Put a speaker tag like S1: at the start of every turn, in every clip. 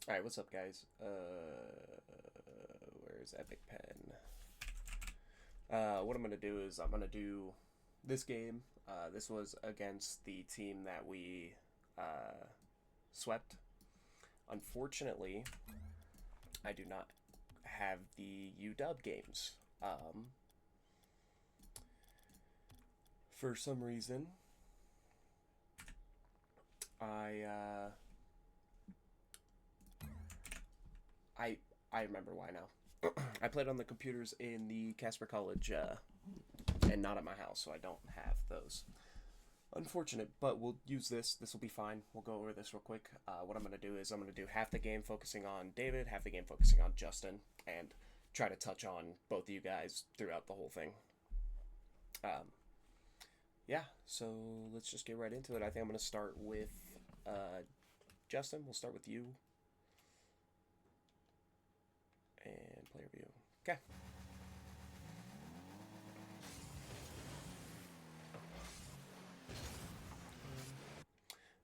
S1: Alright, what's up, guys? Where's Epic Pen? What I'm going to do is I'm going to do this game. This was against the team that we swept. Unfortunately, I do not have the UW games. For some reason, I I I remember why now. I played on the computers in the Casper College and not at my house, so I don't have those. Unfortunate, but we'll use this. This will be fine. We'll go over this real quick. What I'm going to do is I'm going to do half the game focusing on David, half the game focusing on Justin, and try to touch on both of you guys throughout the whole thing. Yeah, so let's just get right into it. I think I'm going to start with Justin. We'll start with you and player view. Okay.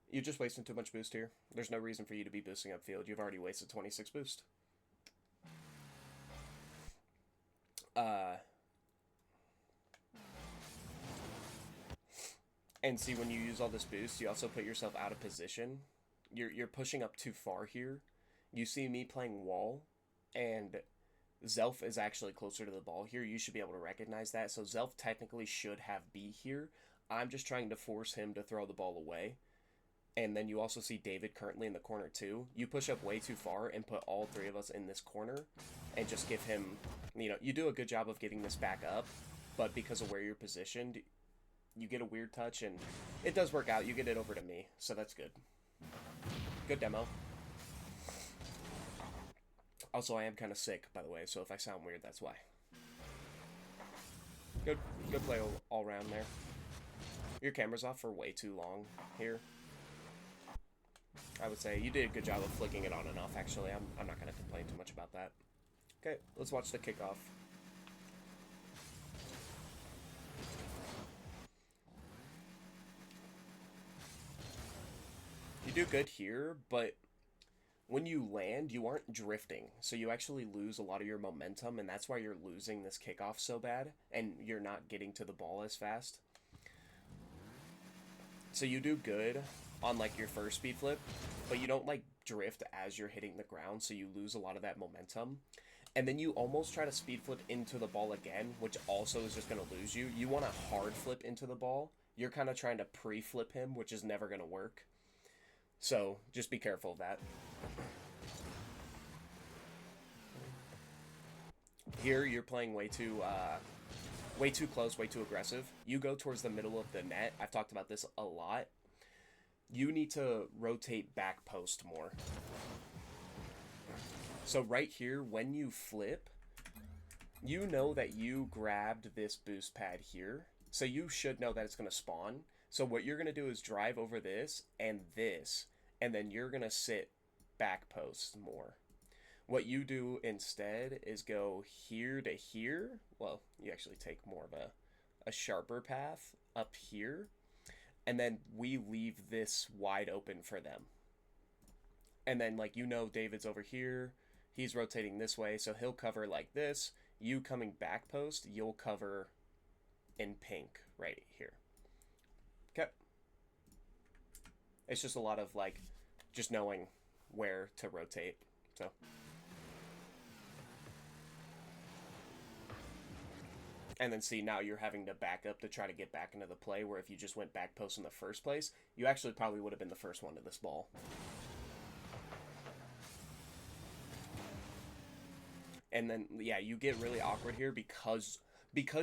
S1: You're just wasting too much boost here. There's no reason for you to be boosting upfield. You've already wasted 26 boost. Uh, and see, when you use all this boost, you also put yourself out of position. You're pushing up too far here. You see me playing wall, and Zelf is actually closer to the ball here. You should be able to recognize that. So Zelf technically should have B here. I'm just trying to force him to throw the ball away. And then you also see David currently in the corner too. You push up way too far and put all three of us in this corner and just give him, you do a good job of getting this back up, but because of where you're positioned, you get a weird touch and it does work out. You get it over to me, so that's good. Good demo. Also, I am kind of sick, by the way, so if I sound weird, that's why. Good, good play all around there. Your camera's off for way too long here. I would say you did a good job of flicking it on and off, actually. I'm not going to complain too much about that. Okay, let's watch the kickoff. You do good here, but when you land, you aren't drifting. So you actually lose a lot of your momentum, and that's why you're losing this kickoff so bad, and you're not getting to the ball as fast. So you do good on like your first speed flip, but you don't like drift as you're hitting the ground, so you lose a lot of that momentum. And then you almost try to speed flip into the ball again, which also is just going to lose you. You want to hard flip into the ball. You're kind of trying to pre-flip him, which is never going to work. So just be careful of that. Here you're playing way too close, way too aggressive. You go towards the middle of the net. I've talked about this a lot. You need to rotate back post more. So right here, when you flip, you know that you grabbed this boost pad here. So you should know that it's going to spawn. So what you're going to do is drive over this, and then you're going to sit back post more. What you do instead is go here to here. Well, you actually take more of a sharper path up here. And then we leave this wide open for them. And then, like, David's over here. He's rotating this way, so he'll cover like this. You coming back post, you'll cover in pink right here. Okay. It's just a lot of, like, just knowing where to rotate. So... And then see, now you're having to back up to try to get back into the play, where if you just went back post in the first place, you actually probably would have been the first one to this ball. And then, yeah, you get really awkward here because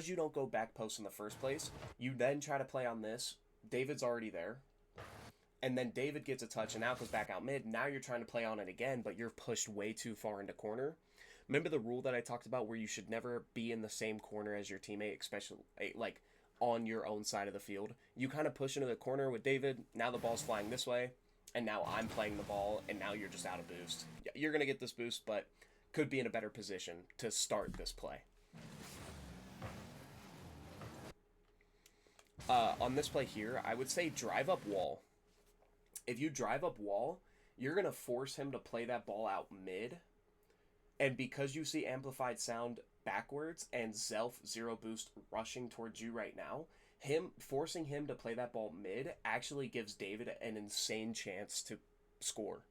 S1: you don't go back post in the first place. You then try to play on this. David's already there. And then David gets a touch and now goes back out mid. Now you're trying to play on it again, but you're pushed way too far into corner. Remember the rule that I talked about where you should never be in the same corner as your teammate, especially like on your own side of the field. You kind of push into the corner with David. Now the ball's flying this way, and now I'm playing the ball, and now you're just out of boost. You're going to get this boost, but could be in a better position to start this play. On this play here, I would say drive up wall. If you drive up wall, you're going to force him to play that ball out mid. And because you see amplified sound backwards and Zelf zero boost rushing towards you right now, forcing him to play that ball mid actually gives David an insane chance to score.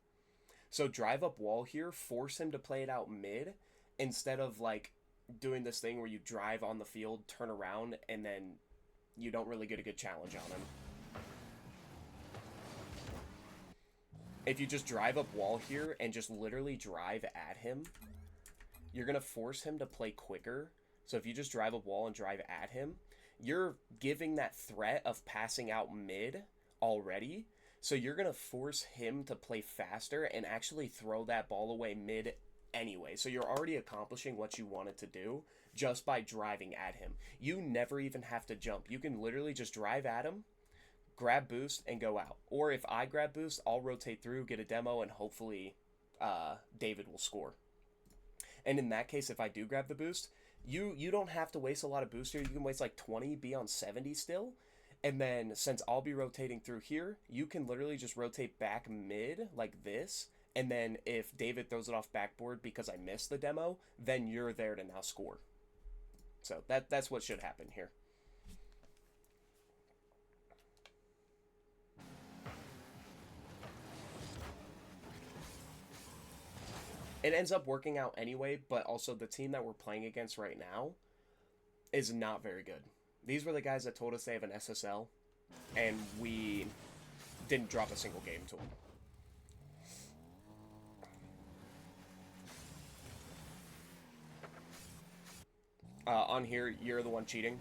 S1: So drive up wall here, force him to play it out mid instead of like doing this thing where you drive on the field, turn around, and then you don't really get a good challenge on him. If you just drive up wall here and just literally drive at him, you're going to force him to play quicker. So if you just drive up wall and drive at him, you're giving that threat of passing out mid already. So you're going to force him to play faster and actually throw that ball away mid anyway. So you're already accomplishing what you wanted to do just by driving at him. You never even have to jump. You can literally just drive at him, grab boost, and go out. Or if I grab boost, I'll rotate through, get a demo, and hopefully David will score. And in that case, if I do grab the boost, you don't have to waste a lot of boost here. You can waste like 20, be on 70 still. And then since I'll be rotating through here, you can literally just rotate back mid like this. And then if David throws it off backboard because I missed the demo, then you're there to now score. So that's what should happen here. It ends up working out anyway, but also the team that we're playing against right now is not very good. These were the guys that told us they have an SSL, and we didn't drop a single game to them. On here, you're the one cheating.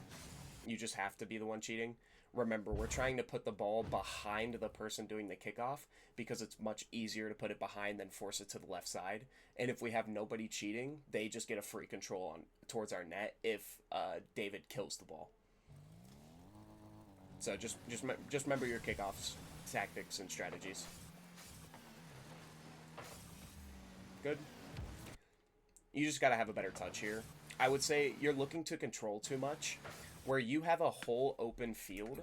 S1: You just have to be the one cheating. Remember, we're trying to put the ball behind the person doing the kickoff because it's much easier to put it behind than force it to the left side. And if we have nobody cheating, they just get a free control on towards our net if David kills the ball. So just remember your kickoffs, tactics, and strategies. Good. You just gotta have a better touch here. I would say you're looking to control too much. Where you have a whole open field.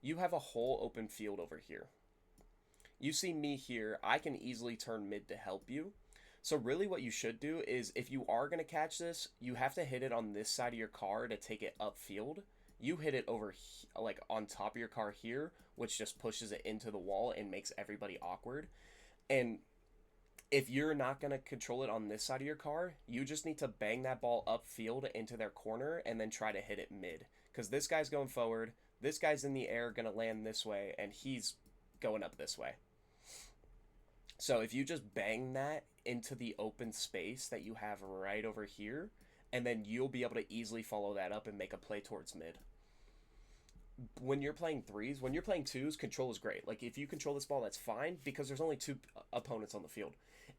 S1: You have a whole open field over here. You see me here, I can easily turn mid to help you. So really what you should do is, if you are going to catch this, you have to hit it on this side of your car to take it upfield. You hit it over, like, on top of your car here, which just pushes it into the wall and makes everybody awkward. And if you're not going to control it on this side of your car, you just need to bang that ball upfield into their corner and then try to hit it mid. Because this guy's going forward, this guy's in the air, going to land this way, and he's going up this way. So if you just bang that into the open space that you have right over here, and then you'll be able to easily follow that up and make a play towards mid. When you're playing threes, when you're playing twos, control is great. Like, if you control this ball, that's fine, because there's only two opponents on the field.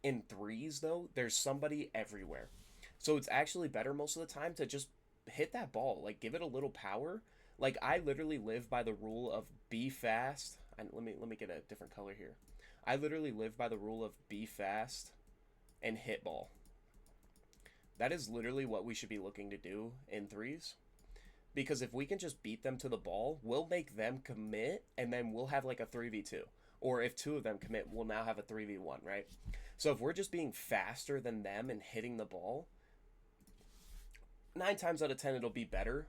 S1: In threes, though, there's somebody everywhere. So it's actually better most of the time to just hit that ball. Like, give it a little power. Like, I literally live by the rule of be fast. And let me get a different color here. I literally live by the rule of be fast and hit ball. That is literally what we should be looking to do in threes. Because if we can just beat them to the ball, we'll make them commit, and then we'll have like a 3v2. Or if two of them commit, we'll now have a 3v1, right? So if we're just being faster than them and hitting the ball, 9 times out of 10 it'll be better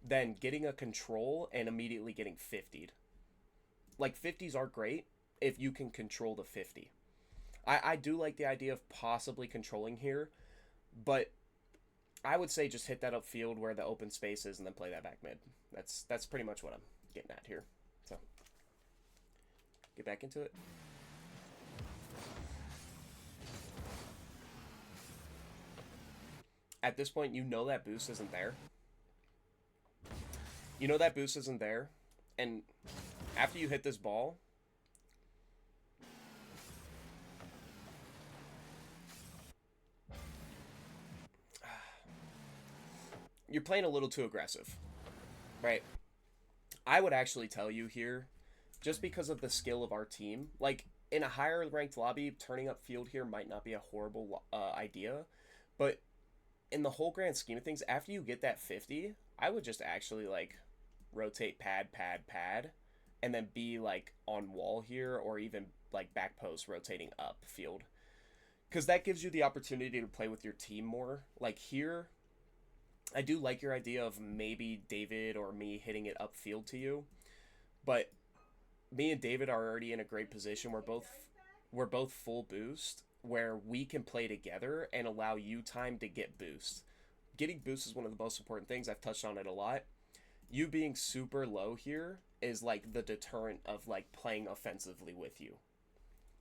S1: than getting a control and immediately getting 50'd. Like, 50s are great if you can control the 50. I do like the idea of possibly controlling here, but I would say just hit that upfield where the open space is and then play that back mid. That's pretty much what I'm getting at here. So, get back into it. At this point, you know that boost isn't there. You know that boost isn't there. And after you hit this ball, you're playing a little too aggressive, right? I would actually tell you here, just because of the skill of our team, like, in a higher ranked lobby, turning up field here might not be a horrible idea, but in the whole grand scheme of things, after you get that 50, I would just actually, like, rotate pad, pad, pad, and then be like on wall here, or even like back post rotating up field. Because that gives you the opportunity to play with your team more. Like here, I do like your idea of maybe David or me hitting it upfield to you, but me and David are already in a great position. We're both full boost, where we can play together and allow you time to get boost. Getting boost is one of the most important things. I've touched on it a lot. You being super low here is like the deterrent of like playing offensively with you.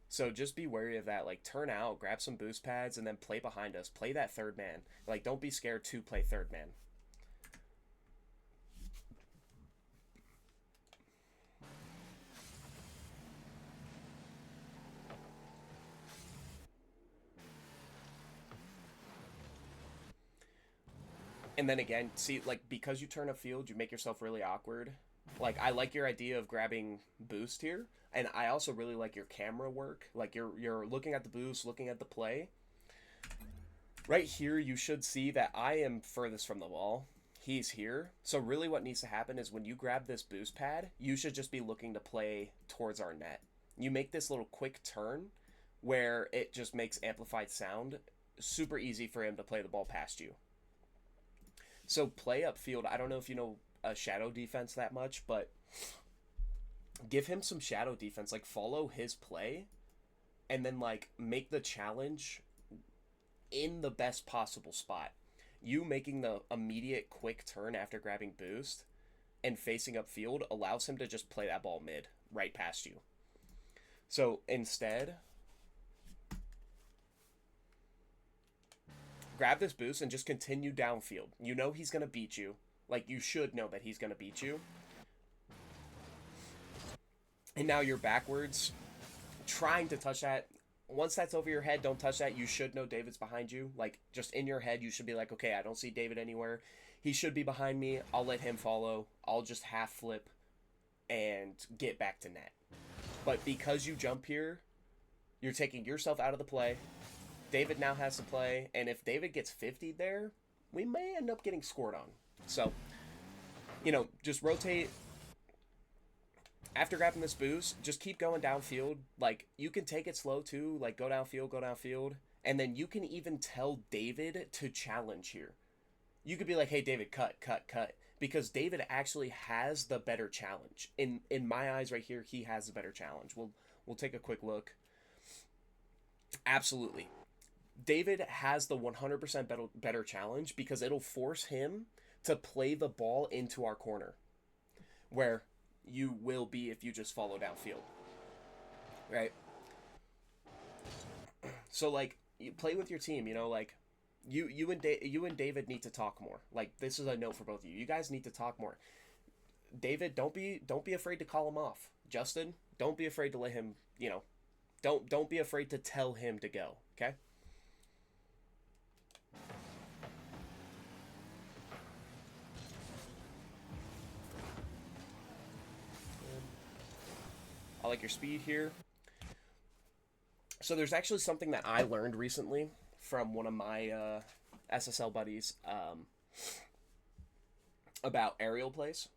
S1: So just be wary of that. Like turn out, grab some boost pads, and then play behind us. Play that third man. Like don't be scared to play third man. And then again, see, like because you turn a field, you make yourself really awkward. Like I like your idea of grabbing boost here, and I also really like your camera work. Like you're looking at the boost, looking at the play. Right here, you should see that I am furthest from the ball. He's here. So really what needs to happen is when you grab this boost pad, you should just be looking to play towards our net. You make this little quick turn where it just makes amplified sound super easy for him to play the ball past you. So play upfield. I don't know if you know a shadow defense that much, but give him some shadow defense. Like follow his play and then like make the challenge in the best possible spot. You making the immediate quick turn after grabbing boost and facing upfield allows him to just play that ball mid right past you. So instead, grab this boost and just continue downfield. You know he's going to beat you. Like you should know that he's going to beat you. And now you're backwards trying to touch that. Once that's over your head, don't touch that. You should know David's behind you. Like, just in your head, you should be like, okay, I don't see David anywhere. He should be behind me. I'll let him follow. I'll just half flip and get back to net. But because you jump here, you're taking yourself out of the play. David now has to play. And if David gets 50'd there, we may end up getting scored on. So, just rotate. After grabbing this boost, just keep going downfield. Like, you can take it slow, too. Like, go downfield. And then you can even tell David to challenge here. You could be like, hey, David, cut. Because David actually has the better challenge. In my eyes right here, he has the better challenge. We'll take a quick look. Absolutely. David has the 100% better challenge because it'll force him to play the ball into our corner. Where you will be if you just follow downfield, right? So like, you play with your team. Like you and David need to talk more. Like this is a note for both of you. You guys need to talk more. David, don't be afraid to call him off. Justin, don't be afraid to let him. Don't be afraid to tell him to go. Okay. I like your speed here. So there's actually something that I learned recently from one of my SSL buddies about aerial plays.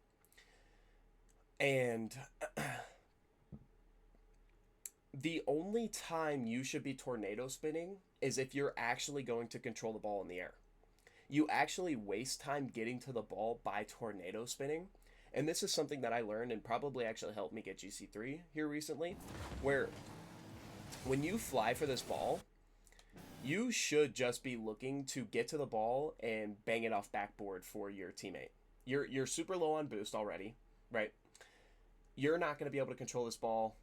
S1: And the only time you should be tornado spinning is if you're actually going to control the ball in the air. You actually waste time getting to the ball by tornado spinning. And this is something that I learned and probably actually helped me get GC3 here recently, where when you fly for this ball, you should just be looking to get to the ball and bang it off backboard for your teammate. You're super low on boost already, right? You're not going to be able to control this ball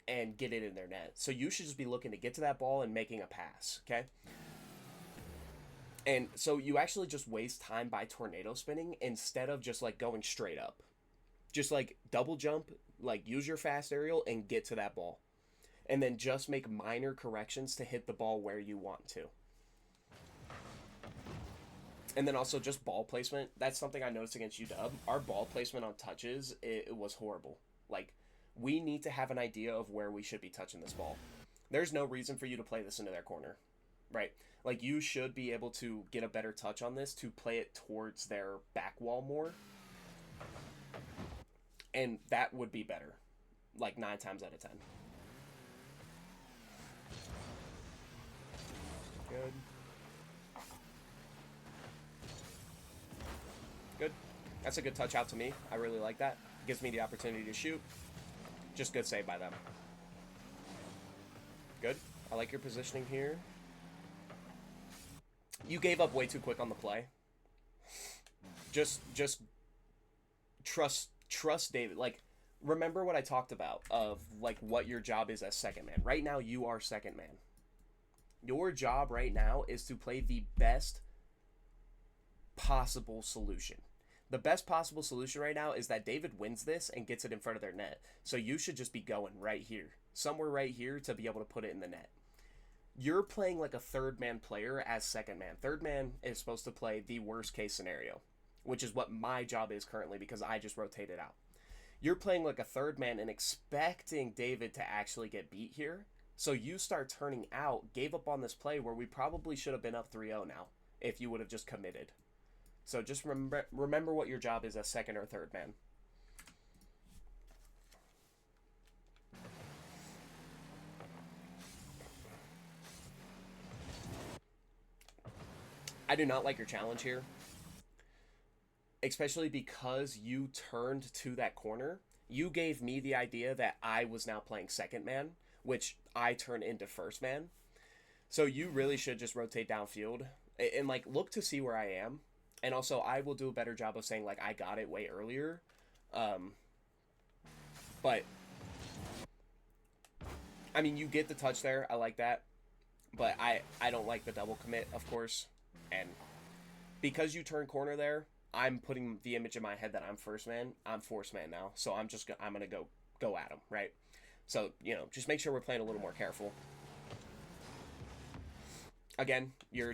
S1: and get it in their net. So you should just be looking to get to that ball and making a pass, okay? And so you actually just waste time by tornado spinning instead of just like going straight up. Just like double jump, like use your fast aerial and get to that ball. And then just make minor corrections to hit the ball where you want to. And then also just ball placement. That's something I noticed against UW. Our ball placement on touches, it was horrible. Like, we need to have an idea of where we should be touching this ball. There's no reason for you to play this into their corner, right? Like, you should be able to get a better touch on this to play it towards their back wall more. And that would be better, like 9 times out of 10. Good. Good. That's a good touch out to me. I really like that. Gives me the opportunity to shoot. Just good save by them. Good. I like your positioning here. You gave up way too quick on the play. Just trust David. Like, remember what I talked about of like what your job is as second man. Right now you are second man. Your job right now is to play the best possible solution. The best possible solution right now is that David wins this and gets it in front of their net. So you should just be going right here. Somewhere right here to be able to put it in the net. You're playing like a third man player as second man. Third man is supposed to play the worst case scenario, which is what my job is currently because I just rotated out. You're playing like a third man and expecting David to actually get beat here. So you start turning out, gave up on this play where we probably should have been up 3-0 now if you would have just committed. So just remember what your job is as second or third man. I do not like your challenge here. Especially because you turned to that corner. You gave me the idea that I was now playing second man, which I turned into first man. So you really should just rotate downfield and like look to see where I am. And also I will do a better job of saying like I got it way earlier. But I mean, you get the touch there. I like that. But I don't like the double commit, of course. And because you turn corner there, I'm putting the image in my head that I'm first man. I'm fourth man now. So I'm going to go at him, right? So, you know, just make sure we're playing a little more careful. Again, you're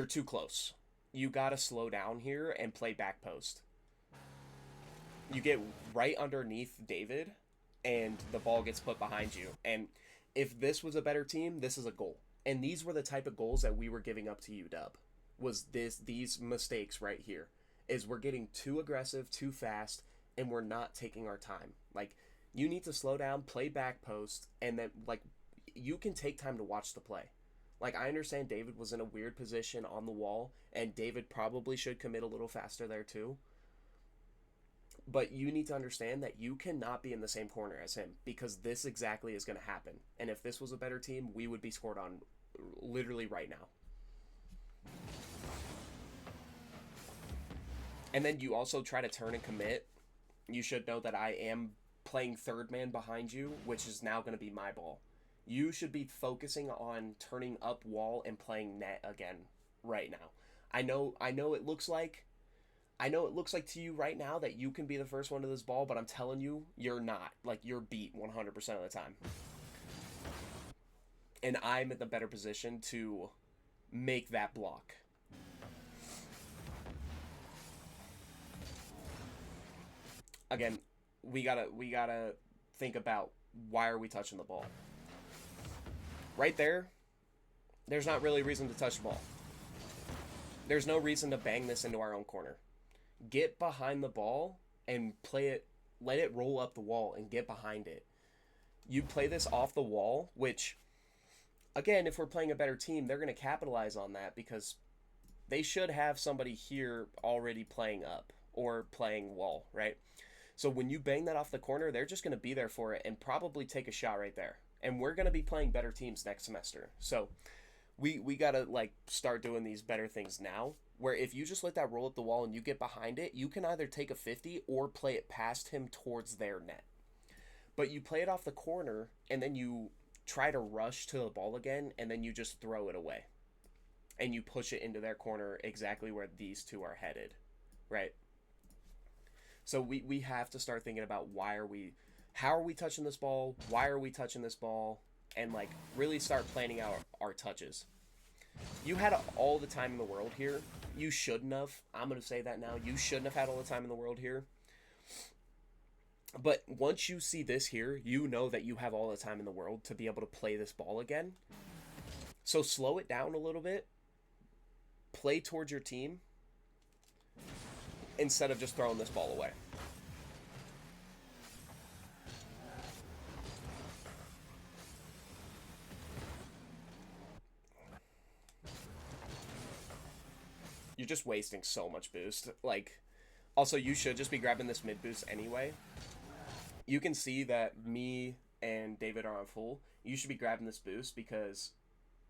S1: too close. You got to slow down here and play back post. You get right underneath David and the ball gets put behind you. And if this was a better team, this is a goal. And these were the type of goals that we were giving up to UW. Was these mistakes right here. Is we're getting too aggressive, too fast, and we're not taking our time. Like, you need to slow down, play back post, and then, like, you can take time to watch the play. Like, I understand David was in a weird position on the wall, and David probably should commit a little faster there too. But you need to understand that you cannot be in the same corner as him because this exactly is going to happen. And if this was a better team, we would be scored on literally right now. And then you also try to turn and commit. You should know that I am playing third man behind you, which is now going to be my ball. You should be focusing on turning up wall and playing net again right now. I know it looks like to you right now that you can be the first one to this ball, but I'm telling you, you're not. Like, you're beat 100% of the time. And I'm in the better position to make that block. Again, we gotta think about why are we touching the ball. Right there, there's not really reason to touch the ball. There's no reason to bang this into our own corner. Get behind the ball and play it, let it roll up the wall and get behind it. You play this off the wall, which, again, if we're playing a better team, they're going to capitalize on that because they should have somebody here already playing up or playing wall, right? So when you bang that off the corner, they're just going to be there for it and probably take a shot right there. And we're going to be playing better teams next semester. So we got to like start doing these better things now, where if you just let that roll up the wall and you get behind it, you can either take a 50 or play it past him towards their net. But you play it off the corner and then you try to rush to the ball again and then you just throw it away. And you push it into their corner exactly where these two are headed, right? So we have to start thinking about how are we touching this ball? Why are we touching this ball? And like really start planning out our touches. You had all the time in the world here. You shouldn't have. I'm going to say that now. You shouldn't have had all the time in the world here. But once you see this here, you know that you have all the time in the world to be able to play this ball again. So slow it down a little bit. Play towards your team instead of just throwing this ball away. You're just wasting so much boost. Like, also, you should just be grabbing this mid boost anyway. You can see that me and David are on full. You should be grabbing this boost because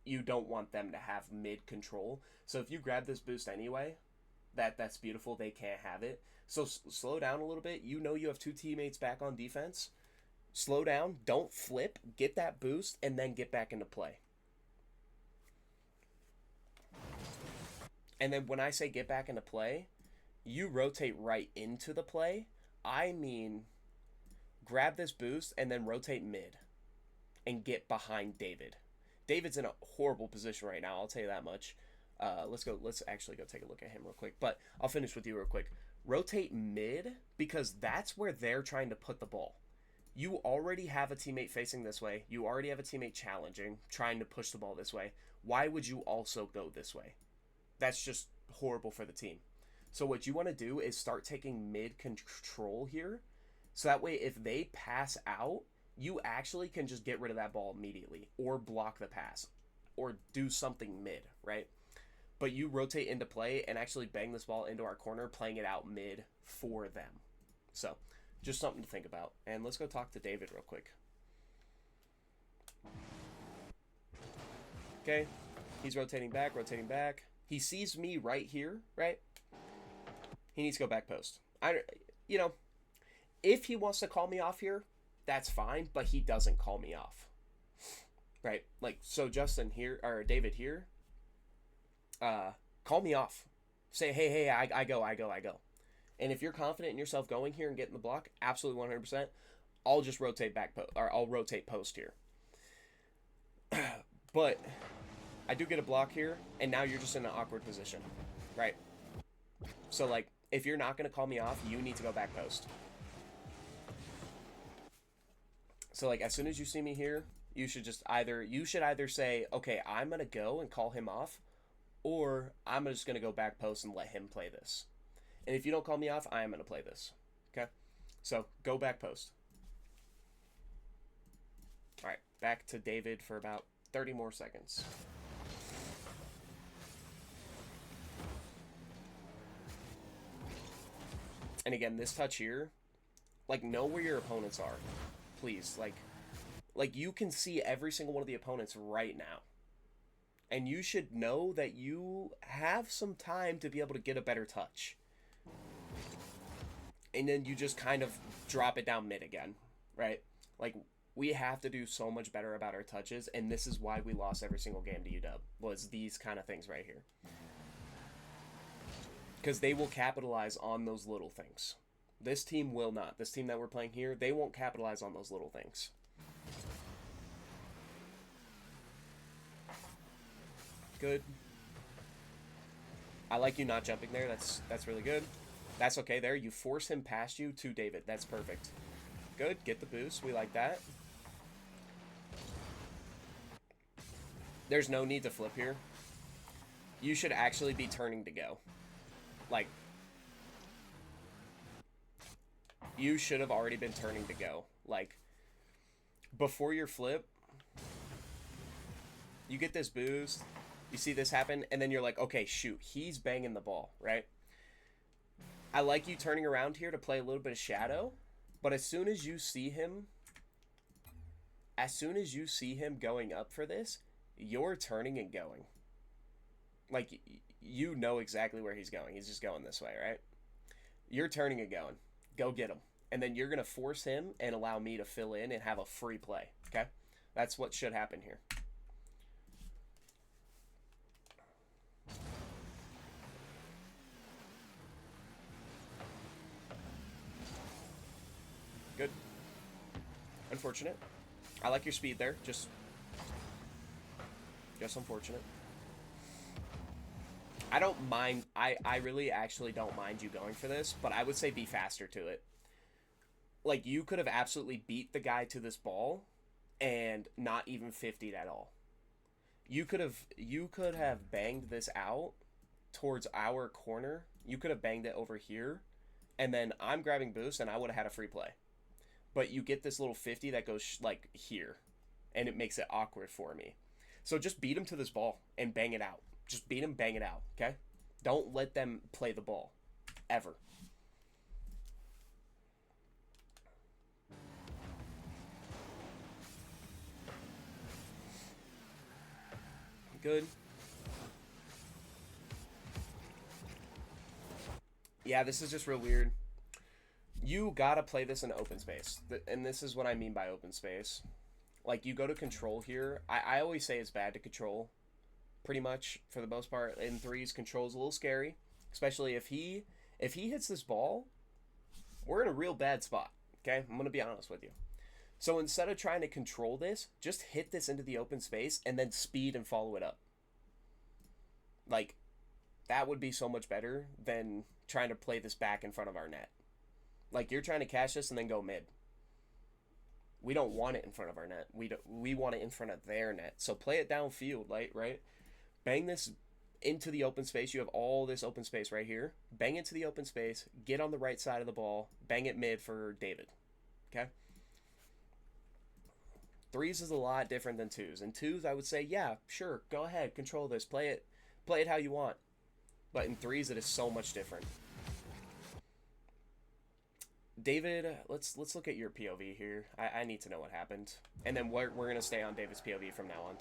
S1: you don't want them to have mid control. So if you grab this boost anyway, that's beautiful. They can't have it. So slow down a little bit. You know you have two teammates back on defense. Slow down. Don't flip. Get that boost and then get back into play. And then when I say get back into play, you rotate right into the play. I mean, grab this boost and then rotate mid and get behind David. David's in a horrible position right now, I'll tell you that much. Let's actually go take a look at him real quick. But I'll finish with you real quick. Rotate mid because that's where they're trying to put the ball. You already have a teammate facing this way. You already have a teammate challenging, trying to push the ball this way. Why would you also go this way? That's just horrible for the team. So what you want to do is start taking mid control here. So that way if they pass out, you actually can just get rid of that ball immediately or block the pass or do something mid, right? But you rotate into play and actually bang this ball into our corner, playing it out mid for them. So just something to think about. And let's go talk to David real quick. Okay, he's rotating back, rotating back. He sees me right here, right? He needs to go back post. You know, if he wants to call me off here, that's fine, but he doesn't call me off. Right? Like, so Justin here, or David here, call me off. Say, hey, I go. And if you're confident in yourself going here and getting the block, absolutely 100%, I'll just rotate back, or I'll rotate post here. But I do get a block here, and now you're just in an awkward position, right? So, like, if you're not going to call me off, you need to go back post. So, like, as soon as you see me here, you should either say, okay, I'm going to go and call him off, or I'm just going to go back post and let him play this. And if you don't call me off, I am going to play this. Okay? So, go back post. All right, back to David for about 30 more seconds. And again, this touch here, like, know where your opponents are. Please, like you can see every single one of the opponents right now. And you should know that you have some time to be able to get a better touch. And then you just kind of drop it down mid again, right? Like, we have to do so much better about our touches, and this is why we lost every single game to UW, was these kind of things right here. Because they will capitalize on those little things. This team will not. This team that we're playing here, they won't capitalize on those little things. Good. I like you not jumping there. That's really good. That's okay there. You force him past you to David. That's perfect. Good. Get the boost. We like that. There's no need to flip here. You should actually be turning to go. Like, you should have already been turning to go. Like, before your flip, you get this boost, you see this happen, and then you're like, okay, shoot, he's banging the ball, right? I like you turning around here to play a little bit of shadow, but as soon as you see him going up for this, you're turning and going. Like, you know exactly where he's going. He's just going this way, right? You're turning and going. Go get him. And then you're going to force him and allow me to fill in and have a free play, okay? That's what should happen here. Good. Unfortunate. I like your speed there. Just unfortunate. I don't mind. I really actually don't mind you going for this, but I would say be faster to it. Like, you could have absolutely beat the guy to this ball and not even 50'd at all. You could have banged this out towards our corner. You could have banged it over here, and then I'm grabbing boost, and I would have had a free play. But you get this little 50 that goes, like, here, and it makes it awkward for me. So just beat him to this ball and bang it out. Just beat him, bang it out, okay? Don't let them play the ball. Ever. Good. Yeah, this is just real weird. You gotta play this in open space. And this is what I mean by open space. Like, you go to control here. I always say it's bad to control, pretty much, for the most part. In threes, control's a little scary. Especially if he hits this ball, we're in a real bad spot. Okay? I'm gonna be honest with you. So instead of trying to control this, just hit this into the open space and then speed and follow it up. Like, that would be so much better than trying to play this back in front of our net. Like, you're trying to catch this and then go mid. We don't want it in front of our net. We want it in front of their net. So play it downfield, right? Bang this into the open space. You have all this open space right here. Bang it to the open space. Get on the right side of the ball. Bang it mid for David. Okay? Threes is a lot different than twos. In twos, I would say, yeah, sure, go ahead, control this. Play it how you want. But in threes, it is so much different. David, let's look at your POV here. I need to know what happened. And then we're going to stay on David's POV from now on,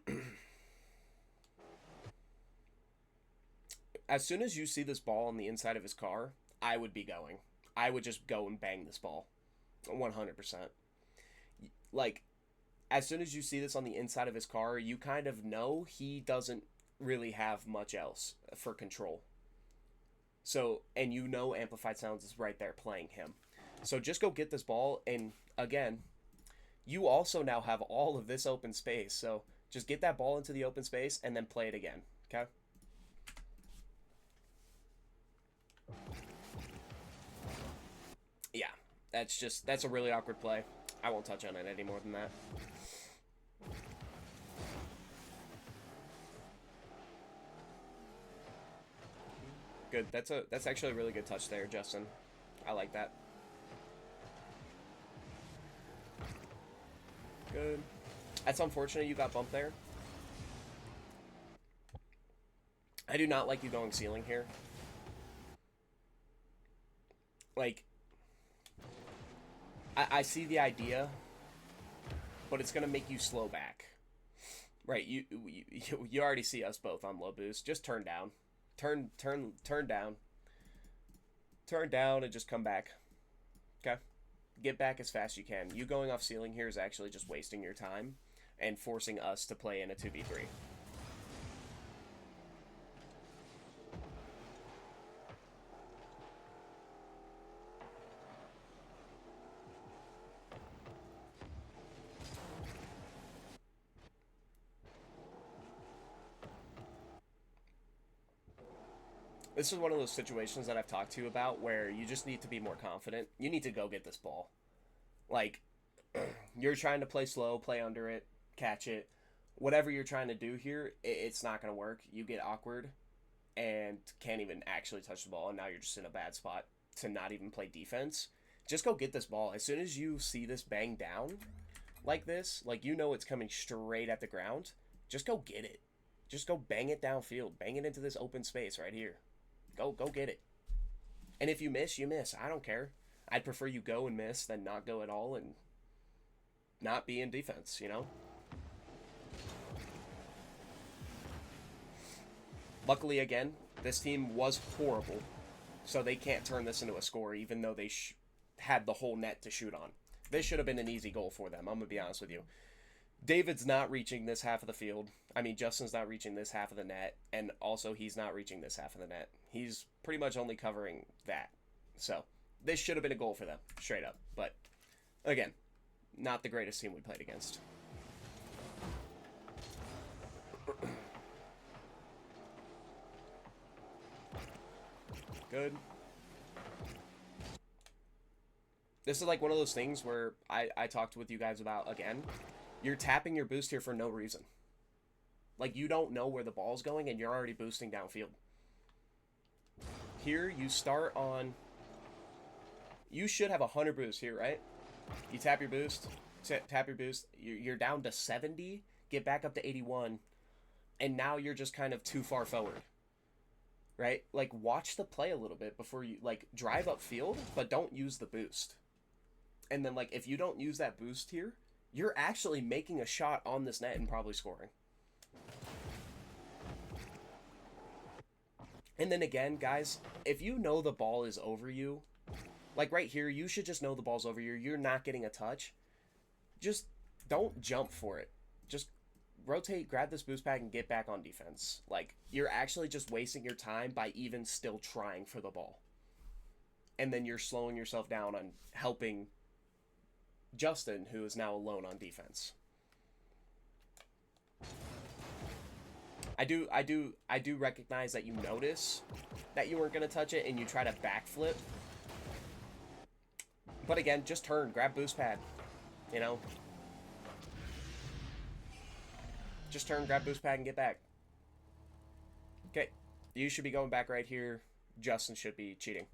S1: too. As soon as you see this ball on the inside of his car, I would be going. I would just go and bang this ball. 100%. Like, as soon as you see this on the inside of his car, you kind of know he doesn't really have much else for control. So, and you know Amplified Sounds is right there playing him. So just go get this ball, and again, you also now have all of this open space. So just get that ball into the open space and then play it again, okay? Yeah, that's a really awkward play. I won't touch on it any more than that. Good. That's actually a really good touch there, Justin. I like that. Good. That's unfortunate you got bumped there. I do not like you going ceiling here. Like, I see the idea, but it's gonna make you slow back. Right? You already see us both on low boost. Just turn down. Turn down. Turn down and just come back. Okay? Get back as fast as you can. You going off ceiling here is actually just wasting your time and forcing us to play in a 2v3. This is one of those situations that I've talked to you about where you just need to be more confident. You need to go get this ball. Like, you're trying to play slow, play under it, catch it. Whatever you're trying to do here, it's not going to work. You get awkward and can't even actually touch the ball, and now you're just in a bad spot to not even play defense. Just go get this ball. As soon as you see this bang down like this, like you know it's coming straight at the ground, just go get it. Just go bang it downfield. Bang it into this open space right here. Go get it. And if you miss, you miss. I don't care. I'd prefer you go and miss than not go at all and not be in defense, you know? Luckily, again, this team was horrible, so they can't turn this into a score even though they had the whole net to shoot on. This should have been an easy goal for them, I'm going to be honest with you. David's not reaching this half of the field. I mean, Justin's not reaching this half of the net, and also he's not reaching this half of the net. He's pretty much only covering that. So, this should have been a goal for them, straight up. But, again, not the greatest team we played against. Good. This is like one of those things where I talked with you guys about, again. You're tapping your boost here for no reason. Like, you don't know where the ball's going, and you're already boosting downfield. Here, you start on... You should have 100 boost here, right? You tap your boost. Tap your boost. You're down to 70. Get back up to 81. and now you're just kind of too far forward, right? Like, watch the play a little bit before you, like, drive upfield, but don't use the boost. And then, like, if you don't use that boost here, you're actually making a shot on this net and probably scoring. And then again, guys, if you know the ball is over you, like right here, you should just know the ball's over you. You're not getting a touch. Just don't jump for it. Just rotate, grab this boost pack, and get back on defense. Like, you're actually just wasting your time by even still trying for the ball. And then you're slowing yourself down on helping Justin, who is now alone on defense. I do recognize that you notice that you weren't going to touch it and you try to backflip. But again, just turn, grab boost pad, you know? Just turn, grab boost pad, and get back. Okay, you should be going back right here. Justin should be cheating.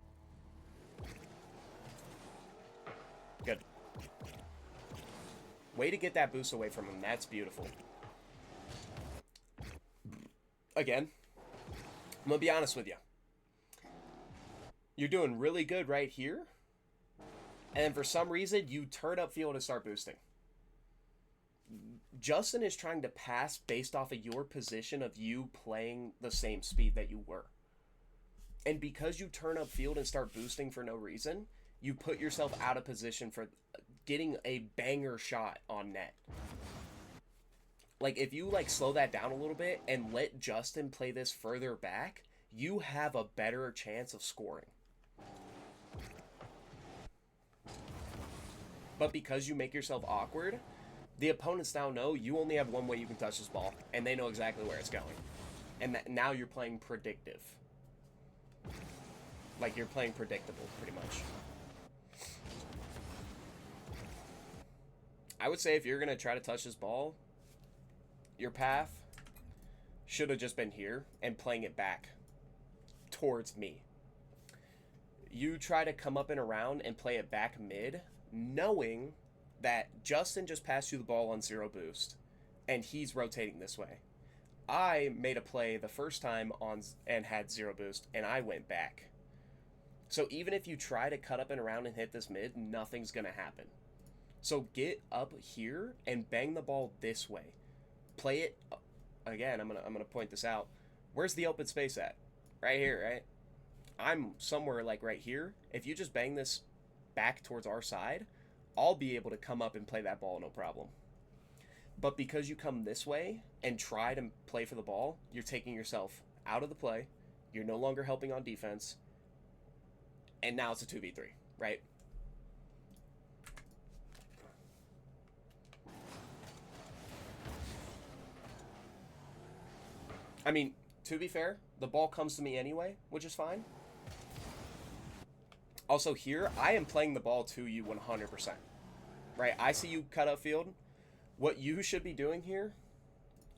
S1: Good. Way to get that boost away from him. That's beautiful. Again, I'm going to be honest with you. You're doing really good right here. And for some reason, you turn upfield and start boosting. Justin is trying to pass based off of your position of you playing the same speed that you were. And because you turn upfield and start boosting for no reason, you put yourself out of position for getting a banger shot on net. Like, if you, like, slow that down a little bit and let Justin play this further back, you have a better chance of scoring. But because you make yourself awkward, the opponents now know you only have one way you can touch this ball, and they know exactly where it's going. And now you're playing predictive. Like, you're playing predictable, pretty much. I would say if you're going to try to touch this ball, your path should have just been here and playing it back towards me. You try to come up and around and play it back mid, knowing that Justin just passed you the ball on 0 boost, and he's rotating this way. I made a play the first time on and had 0 boost, and I went back. So even if you try to cut up and around and hit this mid, nothing's going to happen. So get up here and bang the ball this way. Play it, again, I'm gonna point this out. Where's the open space at? Right here, right? I'm somewhere like right here. If you just bang this back towards our side, I'll be able to come up and play that ball, no problem. But because you come this way and try to play for the ball, you're taking yourself out of the play. You're no longer helping on defense. And now it's a 2v3, right? I mean, to be fair, the ball comes to me anyway, which is fine. Also here, I am playing the ball to you 100%. Right? I see you cut upfield. What you should be doing here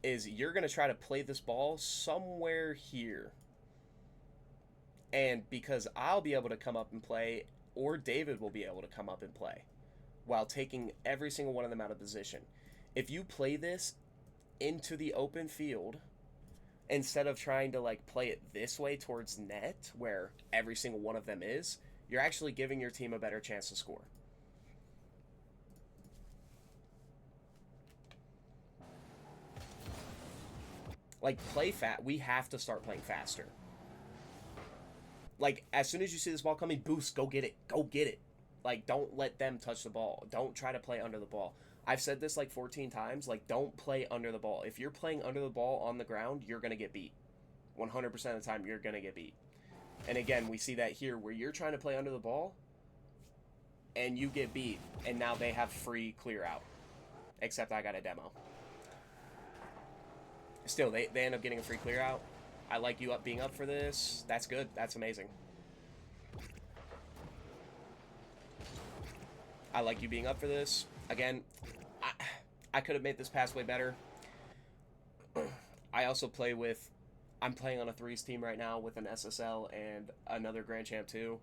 S1: is you're going to try to play this ball somewhere here. And because I'll be able to come up and play, or David will be able to come up and play, while taking every single one of them out of position. If you play this into the open field, instead of trying to, like, play it this way towards net, where every single one of them is, you're actually giving your team a better chance to score. Like, play fast. We have to start playing faster. Like, as soon as you see this ball coming, boost, go get it. Go get it. Like, don't let them touch the ball. Don't try to play under the ball. I've said this like 14 times. Like, don't play under the ball. If you're playing under the ball on the ground, you're going to get beat. 100% of the time, you're going to get beat. And again, we see that here where you're trying to play under the ball and you get beat. And now they have free clear out. Except I got a demo. Still, they end up getting a free clear out. I like you being up for this. That's good. That's amazing. I like you being up for this. Again, I could have made this pass way better. I also play with... I'm playing on a 3s team right now with an SSL and another Grand Champ 2.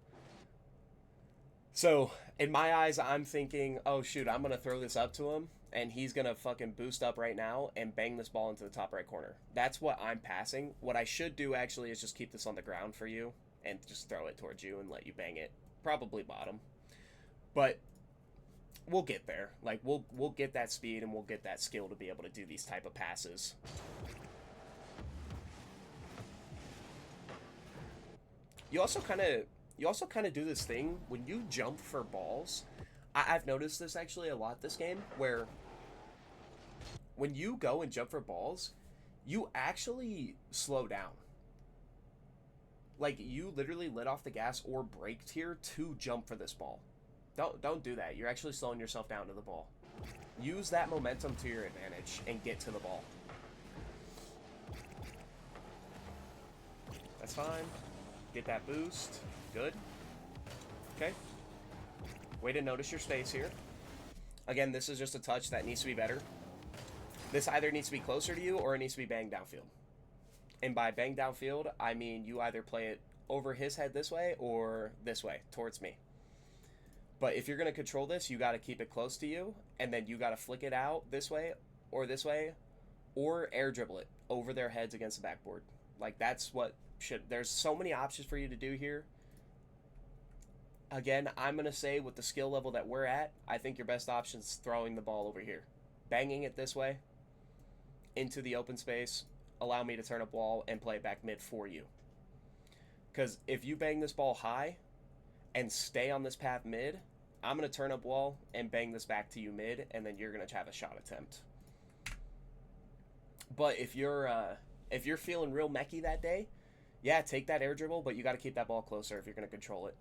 S1: So, in my eyes, I'm thinking, oh, shoot, I'm going to throw this up to him, and he's gonna fucking boost up right now and bang this ball into the top right corner. That's what I'm passing. What I should do actually is just keep this on the ground for you and just throw it towards you and let you bang it. Probably bottom. But we'll get there. Like we'll get that speed and we'll get that skill to be able to do these type of passes. You also kind of do this thing when you jump for balls. I've noticed this actually a lot this game, where when you go and jump for balls, you actually slow down. Like, you literally let off the gas or braked here to jump for this ball. Don't do that. You're actually slowing yourself down to the ball. Use that momentum to your advantage and get to the ball. That's fine. Get that boost. Good. Okay. Way to notice your space here. Again, this is just a touch that needs to be better. This either needs to be closer to you or it needs to be banged downfield. And by bang downfield, I mean you either play it over his head this way or this way, towards me. But if you're going to control this, you got to keep it close to you, and then you got to flick it out this way, or air dribble it over their heads against the backboard. Like, that's what should... There's so many options for you to do here. Again, I'm going to say with the skill level that we're at, I think your best option is throwing the ball over here. Banging it this way into the open space, allow me to turn up wall and play it back mid for you. Because if you bang this ball high and stay on this path mid, I'm going to turn up wall and bang this back to you mid, and then you're going to have a shot attempt. But if you're feeling real mechy that day, yeah, take that air dribble, but you got to keep that ball closer if you're going to control it.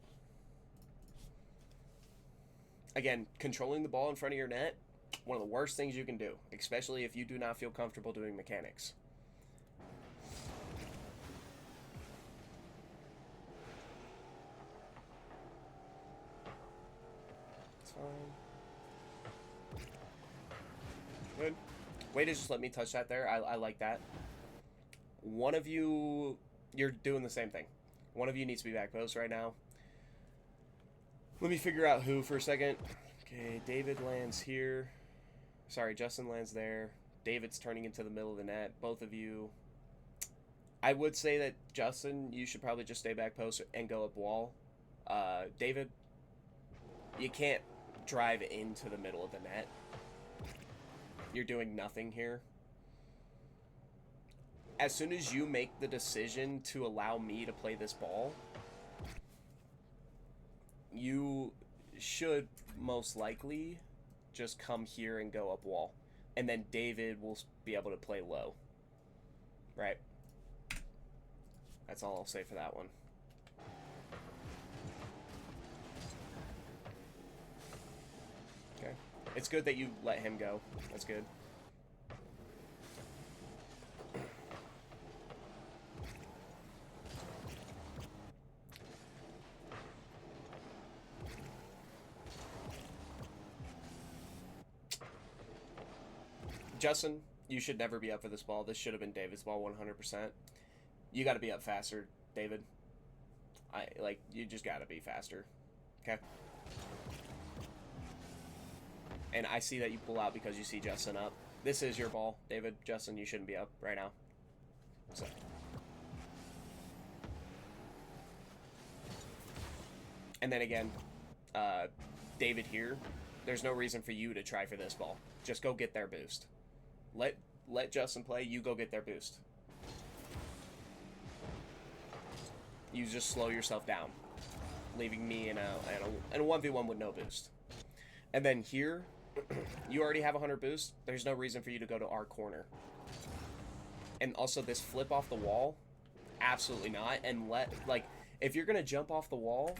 S1: Again, controlling the ball in front of your net, one of the worst things you can do, especially if you do not feel comfortable doing mechanics. It's fine. Good. Way to just let me touch that there. I like that. One of you, you're doing the same thing. One of you needs to be back post right now. Let me figure out who for a second. Okay, David lands here. Sorry, Justin lands there. David's turning into the middle of the net. Both of you. I would say that, Justin, you should probably just stay back post and go up wall. David, you can't drive into the middle of the net. You're doing nothing here. As soon as you make the decision to allow me to play this ball, you should most likely just come here and go up wall. And then David will be able to play low. Right? That's all I'll say for that one. Okay. It's good that you let him go. That's good. Justin, you should never be up for this ball. This should have been David's ball 100%. You got to be up faster, David. You just got to be faster. Okay? And I see that you pull out because you see Justin up. This is your ball, David. Justin, you shouldn't be up right now. So. And then again, David here, there's no reason for you to try for this ball. Just go get their boost. Let Justin play, you go get their boost. You just slow yourself down, leaving me in a 1v1 with no boost. And then here, you already have 100 boost. There's no reason for you to go to our corner. And also this flip off the wall, absolutely not. And if you're going to jump off the wall,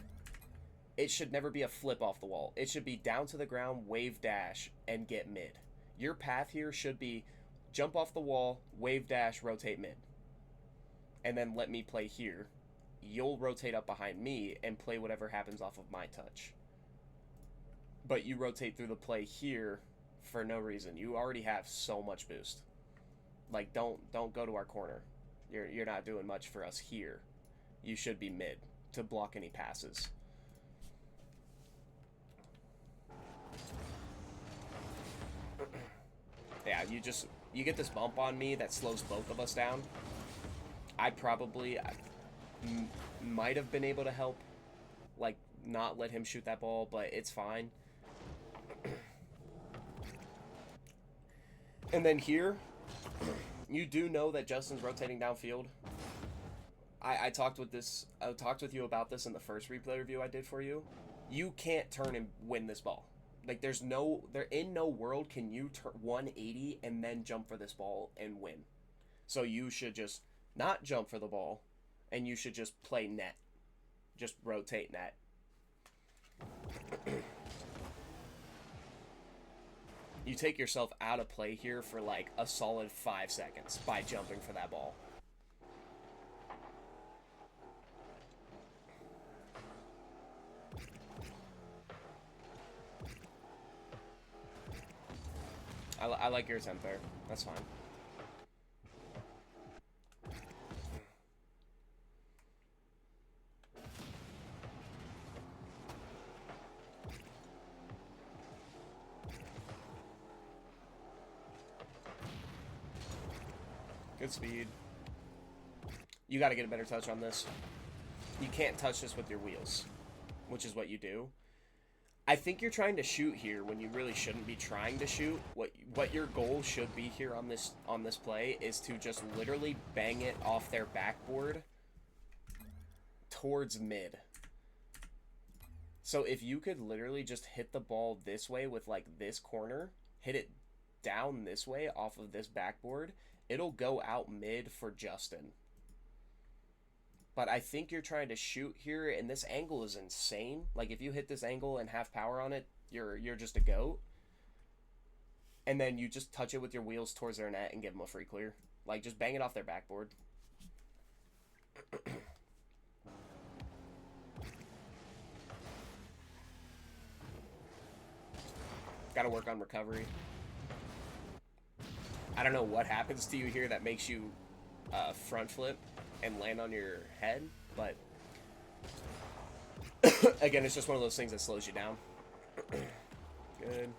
S1: it should never be a flip off the wall. It should be down to the ground, wave dash, and get mid. Your path here should be jump off the wall, wave dash, rotate mid. And then let me play here. You'll rotate up behind me and play whatever happens off of my touch. But you rotate through the play here for no reason. You already have so much boost. Like, don't go to our corner. You're not doing much for us here. You should be mid to block any passes. you get this bump on me that slows both of us down. I probably might have been able to help, like, not let him shoot that ball, but it's fine. And then here, you do know that Justin's rotating downfield. I talked with you about this in the first replay review I did for you. You can't turn and win this ball. Like, in no world can you turn 180 and then jump for this ball and win. So you should just not jump for the ball, and you should just play net. Just rotate net. You take yourself out of play here for like a solid 5 seconds by jumping for that ball. I like your attempt there. That's fine. Good speed. You got to get a better touch on this. You can't touch this with your wheels, which is what you do. I think you're trying to shoot here when you really shouldn't be trying to shoot. What your goal should be here on this play is to just literally bang it off their backboard towards mid. So if you could literally just hit the ball this way with like this corner, hit it down this way off of this backboard, it'll go out mid for Justin. But I think you're trying to shoot here, and this angle is insane. Like, if you hit this angle and have power on it, you're just a goat. And then you just touch it with your wheels towards their net and give them a free clear. Like, just bang it off their backboard. Gotta work on recovery. I don't know what happens to you here that makes you front flip and land on your head, but again, it's just one of those things that slows you down. Good.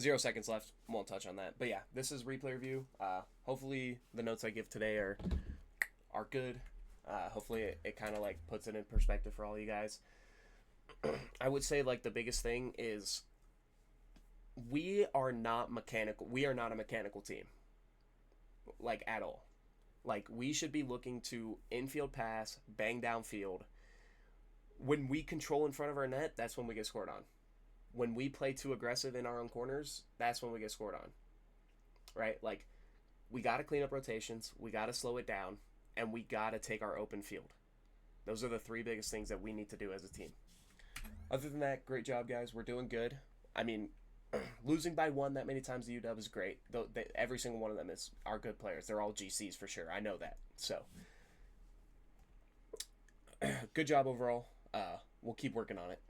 S1: 0 seconds left. Won't touch on that. But yeah, this is replay review. Hopefully the notes I give today are good. Hopefully it kind of like puts it in perspective for all you guys. I would say like the biggest thing is we are not mechanical. We are not a mechanical team. Like, at all. Like, we should be looking to infield pass, bang downfield. When we control in front of our net, that's when we get scored on. When we play too aggressive in our own corners, that's when we get scored on. Right? Like, we got to clean up rotations, we got to slow it down, and we got to take our open field. Those are the 3 biggest things that we need to do as a team. Other than that, great job, guys. We're doing good. I mean, losing by 1 that many times to UW is great. Every single one of them are good players. They're all GCs for sure. I know that. So, good job overall. We'll keep working on it.